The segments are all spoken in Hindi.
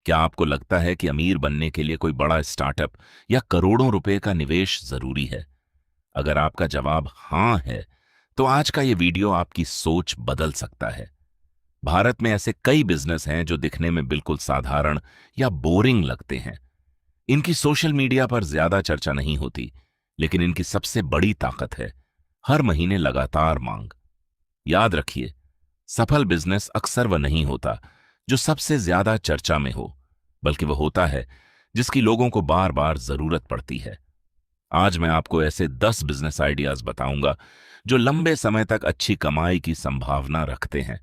क्या आपको लगता है कि अमीर बनने के लिए कोई बड़ा स्टार्टअप या करोड़ों रुपए का निवेश जरूरी है? अगर आपका जवाब हां है, तो आज का ये वीडियो आपकी सोच बदल सकता है। भारत में ऐसे कई बिजनेस हैं जो दिखने में बिल्कुल साधारण या बोरिंग लगते हैं। इनकी सोशल मीडिया पर ज्यादा चर्चा नहीं होती, लेकिन इनकी सबसे बड़ी ताकत है हर महीने लगातार मांग। याद रखिए, सफल बिजनेस अक्सर वह नहीं होता जो सबसे ज्यादा चर्चा में हो, बल्कि वह होता है जिसकी लोगों को बार बार जरूरत पड़ती है। आज मैं आपको ऐसे 10 बिजनेस आइडियाज बताऊंगा जो लंबे समय तक अच्छी कमाई की संभावना रखते हैं।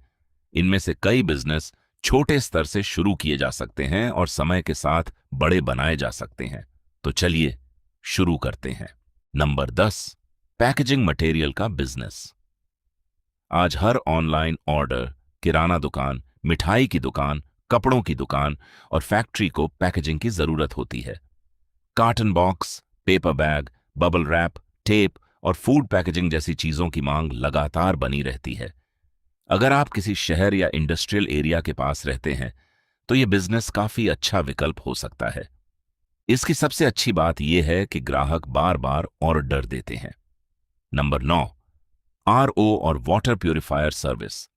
इनमें से कई बिजनेस छोटे स्तर से शुरू किए जा सकते हैं और समय के साथ बड़े बनाए जा सकते हैं। तो चलिए शुरू करते हैं। नंबर 10, पैकेजिंग मटेरियल का बिजनेस। आज हर ऑनलाइन ऑर्डर, किराना दुकान, मिठाई की दुकान, कपड़ों की दुकान और फैक्ट्री को पैकेजिंग की जरूरत होती है। Carton box, paper bag, bubble wrap, tape और फूड पैकेजिंग जैसी चीजों की मांग लगातार बनी रहती है। अगर आप किसी शहर या इंडस्ट्रियल एरिया के पास रहते हैं, तो यह बिजनेस काफी अच्छा विकल्प हो सकता है। इसकी सबसे अच्छी बात यह है कि ग्राहक बार बार ऑर्डर देते हैं। नंबर 9, आरओ और वाटर प्यूरिफायर सर्विस।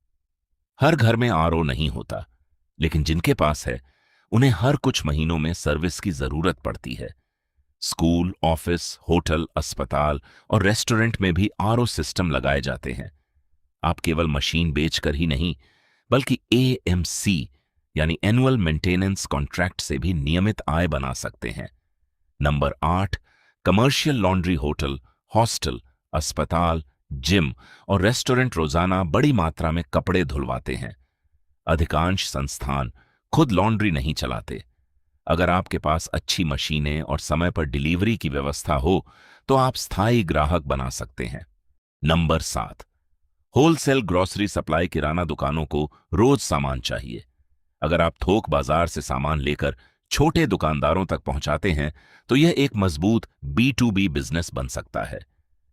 हर घर में आरओ नहीं होता, लेकिन जिनके पास है, उन्हें हर कुछ महीनों में सर्विस की जरूरत पड़ती है। स्कूल, ऑफिस, होटल, अस्पताल और रेस्टोरेंट में भी आरओ सिस्टम लगाए जाते हैं। आप केवल मशीन बेचकर ही नहीं, बल्कि एएमसी यानी एनुअल मेंटेनेंस कॉन्ट्रैक्ट से भी नियमित आय बना सकते हैं। Number 8, commercial laundry. Hotel, hostel, अस्पताल, जिम और रेस्टोरेंट रोजाना बड़ी मात्रा में कपड़े धुलवाते हैं। अधिकांश संस्थान खुद लॉन्ड्री नहीं चलाते। अगर आपके पास अच्छी मशीनें और समय पर डिलीवरी की व्यवस्था हो, तो आप स्थायी ग्राहक बना सकते हैं। Number 7, wholesale grocery supply. किराना दुकानों को रोज सामान चाहिए। अगर आप थोक बाजार से सामान लेकर छोटे दुकानदारों तक पहुंचाते हैं, तो यह एक मजबूत B2B बिजनेस बन सकता है।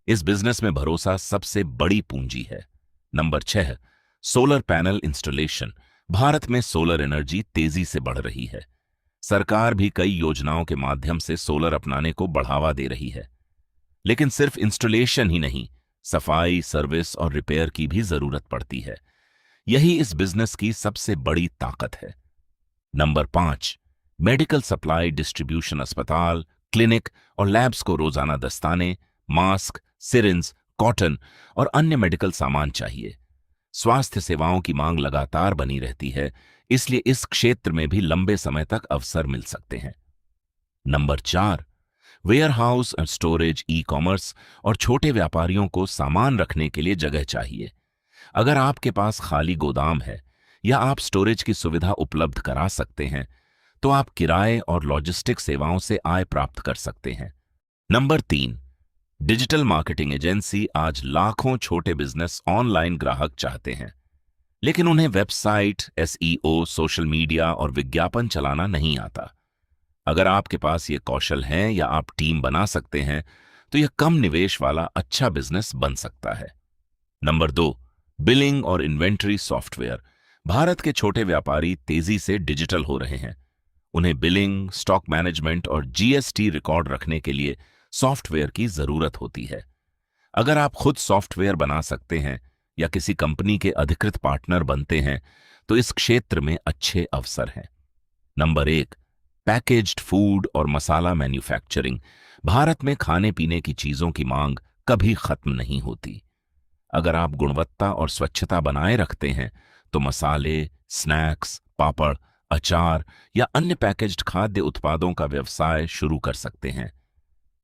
इस बिजनेस में भरोसा सबसे बड़ी पूंजी है। Number 6, solar panel installation. Bharat में सोलर एनर्जी तेजी से बढ़ रही है। सरकार भी कई योजनाओं के माध्यम से सोलर अपनाने को बढ़ावा दे रही है। लेकिन सिर्फ इंस्टॉलेशन ही नहीं, सफाई, सर्विस और रिपेयर की भी जरूरत पड़ती है। यही इस बिजनेस की सबसे बड़ी ताकत है। Number 5, medical supply distribution. अस्पताल, क्लिनिक और लैब्स को रोजाना दस्ताने, मास्क, सिरिंज, कॉटन और अन्य मेडिकल सामान चाहिए। स्वास्थ्य सेवाओं की मांग लगातार बनी रहती है, इसलिए इस क्षेत्र में भी लंबे समय तक अवसर मिल सकते हैं। नंबर 4, वेयरहाउस और स्टोरेज। ई कॉमर्स और छोटे व्यापारियों को सामान रखने के लिए जगह चाहिए। अगर आपके पास खाली गोदाम है या आप स्टोरेज की सुविधा उपलब्ध करा सकते हैं, तो आप किराए और लॉजिस्टिक सेवाओं से आय प्राप्त कर सकते हैं। Number 3, digital marketing agency. आज लाखों छोटे बिजनेस ऑनलाइन ग्राहक चाहते हैं, लेकिन उन्हें वेबसाइट, एसईओ, सोशल मीडिया और विज्ञापन चलाना नहीं आता। अगर आपके पास ये कौशल हैं या आप टीम बना सकते हैं, तो यह कम निवेश वाला अच्छा बिजनेस बन सकता है। नंबर 2, बिलिंग और इन्वेंटरी सॉफ्टवेयर। भारत के छोटे व्यापारी तेजी से डिजिटल हो रहे हैं। उन्हें बिलिंग, स्टॉक मैनेजमेंट और जीएसटी रिकॉर्ड रखने के लिए सॉफ्टवेयर की जरूरत होती है। अगर आप खुद सॉफ्टवेयर बना सकते हैं या किसी कंपनी के अधिकृत पार्टनर बनते हैं, तो इस क्षेत्र में अच्छे अवसर हैं। नंबर 1, पैकेज्ड फूड और मसाला मैन्युफैक्चरिंग। भारत में खाने पीने की चीजों की मांग कभी खत्म नहीं होती। अगर आप गुणवत्ता और स्वच्छता बनाए रखते हैं, तो मसाले, स्नैक्स, पापड़, अचार या अन्य पैकेज्ड खाद्य उत्पादों का व्यवसाय शुरू कर सकते हैं।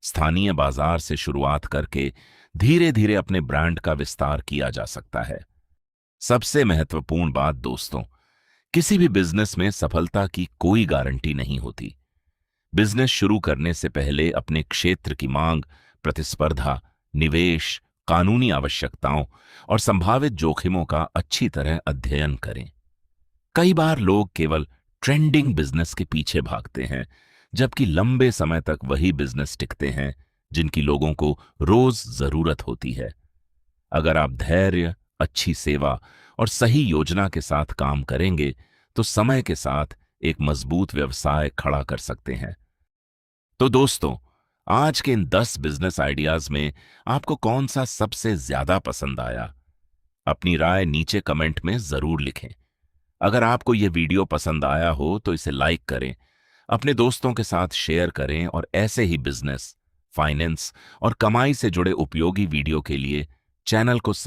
स्थानीय बाजार से शुरुआत करके धीरे धीरे अपने ब्रांड का विस्तार किया जा सकता है। सबसे महत्वपूर्ण बात दोस्तों, किसी भी बिजनेस में सफलता की कोई गारंटी नहीं होती। बिजनेस शुरू करने से पहले अपने क्षेत्र की मांग, प्रतिस्पर्धा, निवेश, कानूनी आवश्यकताओं और संभावित जोखिमों का अच्छी तरह अध्ययन करें। कई बार लोग केवल ट्रेंडिंग बिजनेस के पीछे भागते हैं, जबकि लंबे समय तक वही बिजनेस टिकते हैं जिनकी लोगों को रोज जरूरत होती है। अगर आप धैर्य, अच्छी सेवा और सही योजना के साथ काम करेंगे, तो समय के साथ एक मजबूत व्यवसाय खड़ा कर सकते हैं। तो दोस्तों, आज के इन 10 बिजनेस आइडियाज में आपको कौन सा सबसे ज्यादा पसंद आया? अपनी राय नीचे कमेंट में जरूर लिखें। अगर आपको यह वीडियो पसंद आया हो तो इसे लाइक करें, अपने दोस्तों के साथ शेयर करें और ऐसे ही बिजनेस, फाइनेंस और कमाई से जुड़े उपयोगी वीडियो के लिए चैनल को